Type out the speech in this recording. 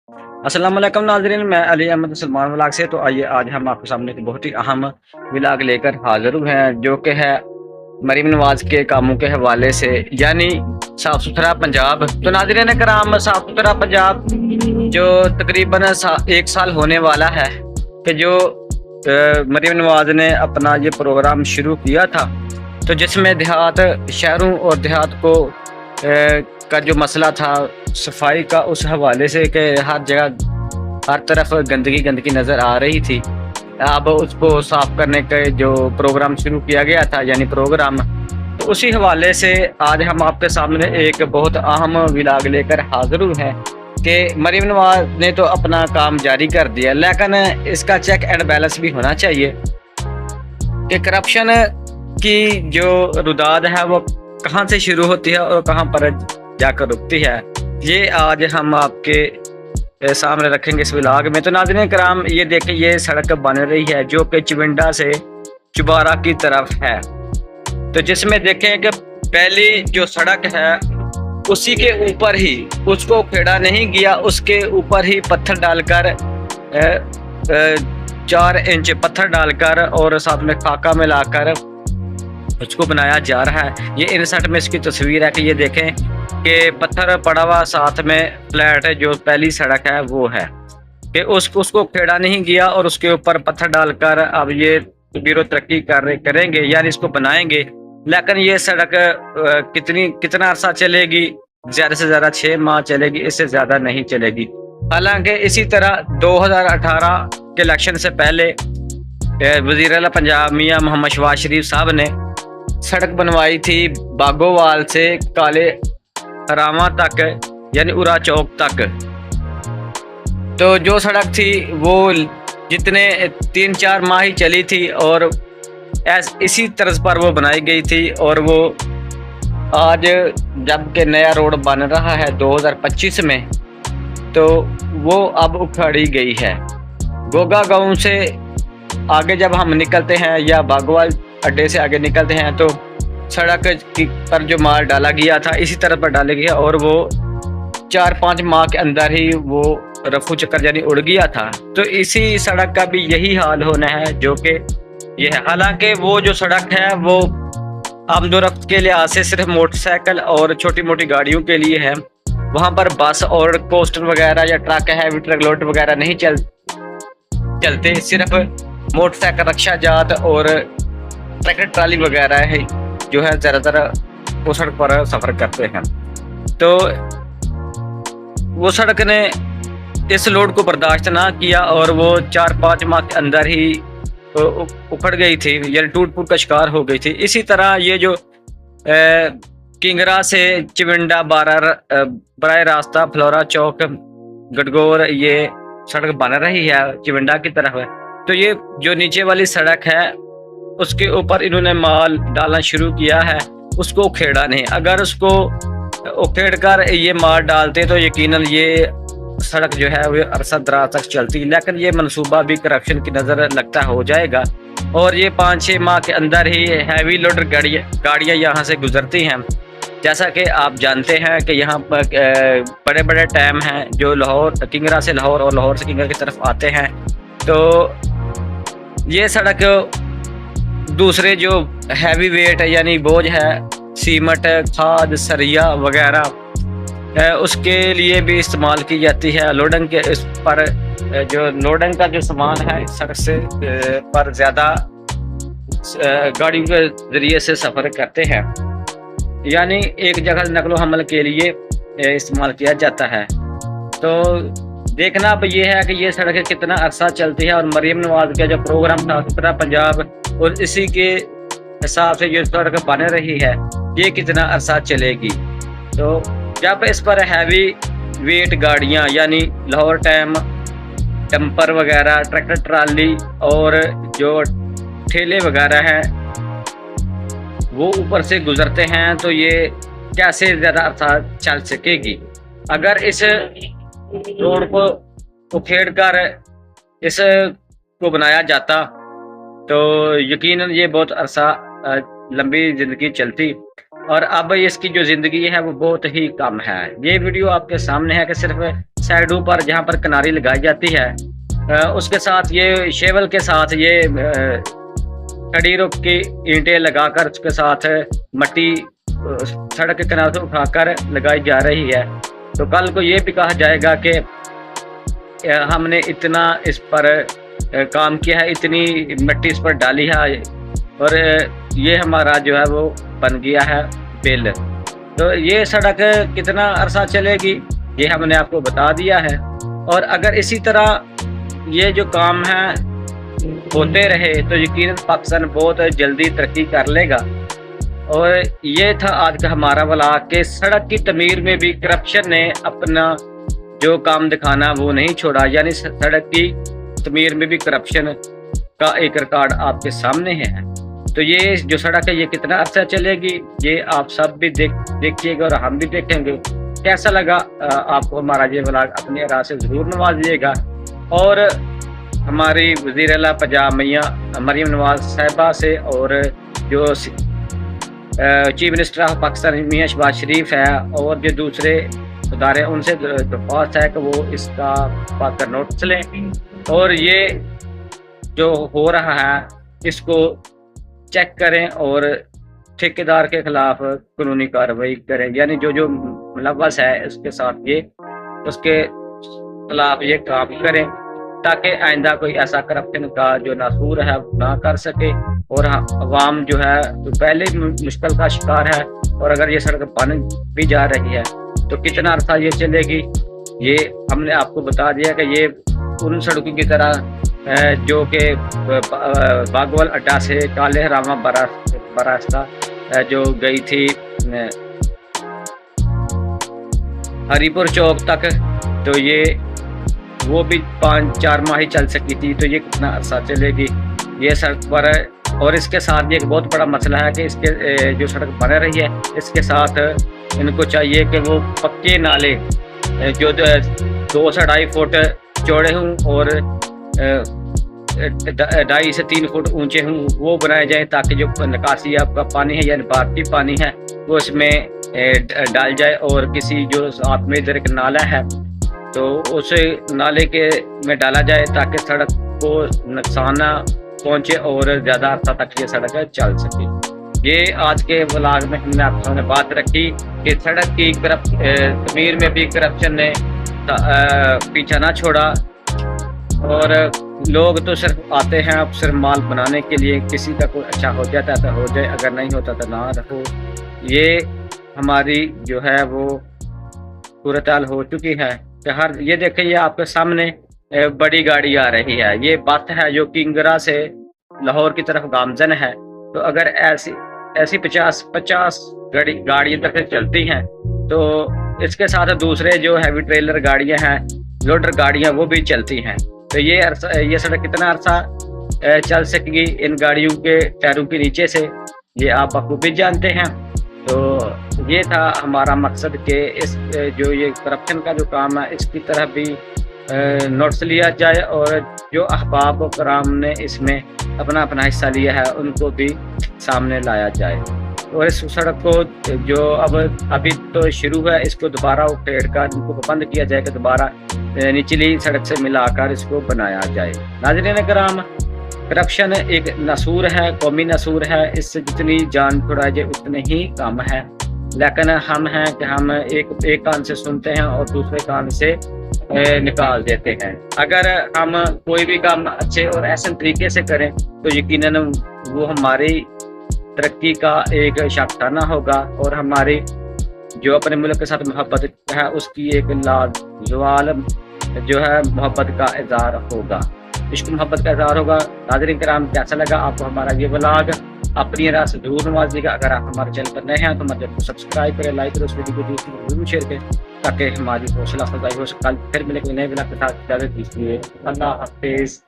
अस्सलाम वालेकुम नाज़रीन, मैं अली अहमद सलमान व्लॉग से। तो आइए आज हम आपके सामने एक बहुत ही अहम व्लॉग लेकर हाजिर हुए हैं, जो कि है मरीम नवाज के कामों के हवाले से, यानी साफ़ सुथरा पंजाब। तो नाज़रीन कराम, साफ़ सुथरा पंजाब जो तकरीबन एक साल होने वाला है कि जो मरीम नवाज ने अपना ये प्रोग्राम शुरू किया था, तो जिसमें देहात, शहरों और देहात को का जो मसला था सफाई का, उस हवाले से कि हर जगह हर तरफ गंदगी गंदगी नज़र आ रही थी। अब उसको साफ करने का जो प्रोग्राम शुरू किया गया था, यानी प्रोग्राम, तो उसी हवाले से आज हम आपके सामने एक बहुत अहम व्लॉग लेकर हाजिर हुए हैं कि मरीम नवाज ने तो अपना काम जारी कर दिया, लेकिन इसका चेक एंड बैलेंस भी होना चाहिए कि करप्शन की जो रुदाद है वो कहाँ से शुरू होती है और कहाँ पर जाकर रुकती है। ये आज हम आपके सामने रखेंगे इस व्लॉग में। तो नाज़रीन कराम, ये देखें, ये सड़क बन रही है जो कि चिविंडा से चुबारा की तरफ है। तो जिसमें देखें कि पहली जो सड़क है उसी के ऊपर ही, उसको खेड़ा नहीं गया, उसके ऊपर ही पत्थर डालकर 4 इंच पत्थर डालकर और साथ में खाका मिलाकर उसको बनाया जा रहा है। ये इनसट में इसकी तस्वीर है कि ये देखें कि पत्थर पड़ा हुआ, साथ में फ्लैट जो पहली सड़क है वो है कि उसको खेड़ा नहीं गया और उसके ऊपर पत्थर डालकर अब ये ब्यूरो तरक्की करेंगे, यानी इसको बनाएंगे। लेकिन ये सड़क कितना अरसा चलेगी? ज़्यादा से ज़्यादा 6 माह चलेगी, इससे ज़्यादा नहीं चलेगी। हालांकि इसी तरह 2018 के इलेक्शन से पहले वज़ीर आला पंजाब मियां मोहम्मद शहबाज शरीफ साहब ने सड़क बनवाई थी बागोवाल से काले रामा तक, यानी उरा चौक तक। तो जो सड़क थी वो जितने 3-4 माह ही चली थी और इसी तर्ज पर वो बनाई गई थी, और वो आज जबकि नया रोड बन रहा है 2025 में, तो वो अब उखाड़ी गई है। गोगा गांव से आगे जब हम निकलते हैं या बागोवाल अड्डे से आगे निकलते हैं तो सड़क पर जो माल डाला गया था इसी तरह पर डाला गया, और वो 4-5 माह के अंदर ही वो रफू चक्कर यानी उड़ गया था। तो इसी सड़क का भी यही हाल होना है जो कि ये है। हालांकि वो जो सड़क है वो आमदोरफ्त के लिहाज से सिर्फ मोटरसाइकिल और छोटी मोटी गाड़ियों के लिए है। वहाँ पर बस और कोस्टर वगैरह या ट्रक, हैवी ट्रक लोड वगैरह नहीं चलते, सिर्फ मोटरसाइकिल, रक्षा जात और ट्रैक्टर ट्राली वगैरह है जो है ज़्यादातर वो सड़क पर सफ़र करते हैं। तो वो सड़क ने इस लोड को बर्दाश्त ना किया और वो 4-5 माह के अंदर ही उखड़ गई थी, यानी टूट फूट का शिकार हो गई थी। इसी तरह ये जो किंगरा से चिविंडा बराह रास्ता फ्लोरा चौक गडगोर ये सड़क बन रही है चिविंडा की तरफ है। तो ये जो नीचे वाली सड़क है उसके ऊपर इन्होंने माल डालना शुरू किया है, उसको उखेड़ा नहीं। अगर उसको उखेड़ कर ये माल डालते तो यकीनन ये सड़क जो है वो अरसा दराज तक चलती, लेकिन ये मनसूबा भी करप्शन की नज़र लगता हो जाएगा और ये 5-6 माह के अंदर ही हैवी लोडर गाड़ियाँ यहाँ से गुजरती हैं। जैसा कि आप जानते हैं कि यहाँ पर बड़े बड़े टैम हैं जो लाहौर, किंगरा से लाहौर और लाहौर से किंगरा की तरफ आते हैं। तो ये सड़क दूसरे जो हैवी वेट यानी बोझ है, सीमेंट, खाद, सरिया वगैरह, उसके लिए भी इस्तेमाल की जाती है। लोडिंग के इस पर जो लोडिंग का जो सामान है सड़क से पर ज़्यादा गाड़ियों के ज़रिए से सफ़र करते हैं, यानी एक जगह नकलो हमल के लिए इस्तेमाल किया जाता है। तो देखना अब ये है कि ये सड़कें कितना अरसा चलती है और मरीम नवाज का जो प्रोग्राम था सुथरा पंजाब और इसी के हिसाब से जो सड़क बन रही है ये कितना अरसा चलेगी। तो जब इस पर हैवी वेट गाड़ियां यानी लाहौर टैम, डंपर वगैरह, ट्रैक्टर ट्राली और जो ठेले वगैरह हैं वो ऊपर से गुजरते हैं, तो ये कैसे ज़्यादा अरसा चल सकेगी। अगर इस रोड को उखेड़ कर इस को बनाया जाता तो यकीनन ये बहुत अरसा लंबी ज़िंदगी चलती, और अब इसकी जो ज़िंदगी है वो बहुत ही कम है। ये वीडियो आपके सामने है कि सिर्फ साइडों पर जहाँ पर किनारी लगाई जाती है उसके साथ ये शेवल के साथ ये खड़ी रुख की ईंटें लगाकर उसके साथ मट्टी सड़क के किनारे से उठाकर लगाई जा रही है। तो कल को ये भी कहा जाएगा कि हमने इतना इस पर काम किया है, इतनी मिट्टी इस पर डाली है और ये हमारा जो है वो बन गया है बिल। तो ये सड़क कितना अरसा चलेगी ये हमने आपको बता दिया है। और अगर इसी तरह ये जो काम है होते रहे तो यकीनन पाकिस्तान बहुत जल्दी तरक्की कर लेगा। और ये था आज का हमारा व्लॉग कि सड़क की तमीर में भी करप्शन ने अपना जो काम दिखाना वो नहीं छोड़ा, यानी सड़क की तमीर में भी करप्शन का एक रिकॉर्ड आपके सामने है। तो ये जो सड़क है ये कितना अर्सा चलेगी ये आप सब भी देखिएगा और हम भी देखेंगे। कैसा लगा आपको हमारा ये व्लॉग अपनी राय से ज़रूर नवाजिएगा। और हमारी वज़ीर आला पंजाब मियां मरीम नवाज साहिबा से और जो चीफ मिनिस्टर ऑफ पाकिस्तान मियां शहबाज शरीफ है और जो दूसरे इदारे उनसे दरख्वास्त है कि वो इसका बात नोटिस लें और ये जो हो रहा है इसको चेक करें और ठेकेदार के खिलाफ कानूनी कार्रवाई करें, यानी जो जो मुलव्वस है उसके साथ ये उसके खिलाफ ये काम करें ताकि आइंदा कोई ऐसा करप्शन का जो नासूर है ना कर सके। और अवाम जो है तो पहले मुश्किल का शिकार है और अगर ये सड़क बन भी जा रही है तो कितना अर्सा ये चलेगी ये हमने आपको बता दिया कि ये उन सड़कों की तरह जो कि बागवाल अड्डा से काले हरामा बरास्ता जो गई थी हरीपुर चौक तक, तो ये वो भी 5-4 माह ही चल सकी थी। तो ये कितना अरसा चलेगी ये सड़क पर। और इसके साथ ये एक बहुत बड़ा मसला है कि इसके जो सड़क बन रही है इसके साथ इनको चाहिए कि वो पक्के नाले जो 2 से 2.5 फुट चौड़े हों और 2.5 से 3 फुट ऊंचे हों वो बनाए जाएं ताकि जो निकासी आपका पानी है यानी भारतीय पानी है वो इसमें डाल जाए। और किसी जो साथ में इधर एक नाला है तो उस नाले के में डाला जाए ताकि सड़क को नुकसान ना पहुँचे और ज़्यादा अर्सा तक ये सड़क चल सके। ये आज के व्लॉग में हमने आपके सामने बात रखी कि सड़क की तमीर में भी करप्शन ने पीछा ना छोड़ा और लोग तो सिर्फ आते हैं अब सिर्फ माल बनाने के लिए, किसी का कोई अच्छा हो जाता है तो हो जाए, अगर नहीं होता तो ना रखो। ये हमारी जो है वो सूरत हाल हो चुकी है कि हर ये देखिए आपके सामने बड़ी गाड़ी आ रही है, ये बस है जो किंगरा से लाहौर की तरफ गामजन है। तो अगर ऐसी 50 गाड़ियाँ तक चलती हैं तो इसके साथ दूसरे जो हैवी ट्रेलर गाड़ियाँ हैं लोडर गाड़ियाँ वो भी चलती हैं। तो ये सड़क कितना अरसा चल सकेगी इन गाड़ियों के टायरों के नीचे से ये आप बखूबी जानते हैं। तो ये था हमारा मकसद कि इस जो ये करप्शन का जो काम है इसकी तरफ भी नोट्स लिया जाए और जो अहबाब और कराम ने इसमें अपना हिस्सा लिया है उनको भी सामने लाया जाए। और इस सड़क को जो अभी तो शुरू है इसको दोबारा उखेड़ कर इनको बंद किया जाए कि दोबारा निचली सड़क से मिलाकर इसको बनाया जाए। नाज़रीन कराम, करप्शन एक नसूर है, कौमी नसूर है, इससे जितनी जान छुड़ाई जाए उतने ही कम है। लेकिन हम हैं कि हम एक कान से सुनते हैं और दूसरे कान से निकाल देते हैं। अगर हम कोई भी काम अच्छे और ऐसे तरीके से करें तो यकीनन वो हमारी तरक्की का एक शाखसाना होगा और हमारी जो अपने मुल्क के साथ मोहब्बत है उसकी एक लाजवाल जो है मोहब्बत का इज़हार होगा, इश्क मोहब्बत का इज़हार होगा। नाज़रीन किराम, कैसा लगा आपको हमारा ये व्लॉग? अपनी राय से जरूर नवाजिएगा। अगर आप हमारे चैनल पर नए हैं तो हमारे चैनल को सब्सक्राइब करें, लाइक करें, उस वीडियो को जरूर शेयर करें ताकि हमारी हौसला अफजाई हो। कल फिर मिले कोई नए व्लॉग के साथ। इजाज़त दीजिए, अल्लाह हाफिज़।